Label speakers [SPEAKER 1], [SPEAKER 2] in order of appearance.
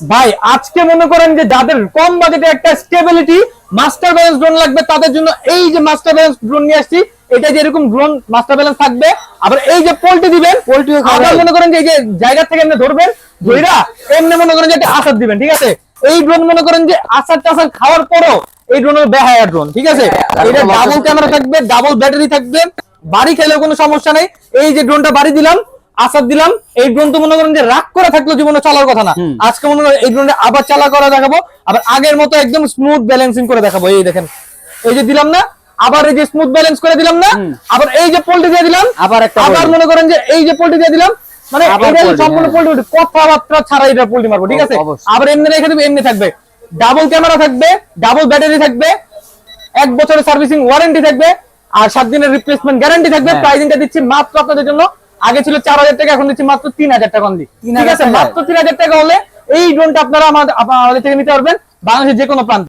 [SPEAKER 1] ভাই আজকে মনে করেন যে যাদের কম বাজেটে একটা স্টেবিলিটি মাস্টার ব্যালেন্স ড্রোন লাগবে তাদের জন্য এই যে মাস্টার ব্যালেন্স ড্রোন নিয়ে আসছি। এটা যে এরকম ড্রোন মাস্টার ব্যালেন্স থাকবে, আবার এই যে পোল্ট্রি দিবেন, পোল্ট্রিও আবার মনে করেন যে এই যে জায়গা থেকে এমনি ধরবেন, ধইরা এমনি মনে করেন যে একটা আসাদ দিবেন, ঠিক আছে। এই ড্রোন মনে করেন যে আসাদ টাসাদ খাওয়ার পরও এই ড্রোনের বেহায়া ড্রোন, ঠিক আছে। এটা ডাবল ক্যামেরা থাকবে, ডাবল ব্যাটারি থাকবে, বাড়ি খেলেও কোনো সমস্যা নেই। এই যে ড্রোনটা বাড়ি দিলাম, আসাদ দিলাম, এই ড্রোন তো মনে করেন যে রাগ করে থাকলো জীবনে চলার কথা না। আজকে মনে করেন এই ড্রোনটা আবার চালা করা দেখাবো, আবার আগের মতো একদম স্মুথ ব্যালেন্সিং করে দেখাবো। এই দেখেন, এই যে দিলাম না, আবার এই যে স্মুথ ব্যালেন্স করে দিলাম না, আবার এই যে পোল্ট্রি দিয়ে দিলাম, আবার মনে করেন যে এই যে পোল্ট্রি দিয়ে দিলাম, মানে এটা সম্পূর্ণ পোল্ট্রি কথাবার্তা ছাড়া এটা পোল্ট্রি মারবো, ঠিক আছে। আবার এমনি রেখে দেবো, এমনি থাকবে, ডাবল ক্যামেরা থাকবে, ডাবল ব্যাটারি থাকবে, 1 বছরের সার্ভিসিং ওয়ারেন্টি থাকবে, আর 7 দিনের রিপ্লেসমেন্ট গ্যারান্টি থাকবে। প্রাইসিংটা দিচ্ছি মাত্র আপনাদের জন্য, আগে ছিল 4000 টাকা, এখন দিচ্ছি মাত্র 3000 টাকা অনলি, ঠিক আছে। মাত্র 3000 টাকা হলে এই ড্রোনটা আপনারা আমাদের থেকে নিতে পারবেন বাংলাদেশের যে কোনো প্রান্তে।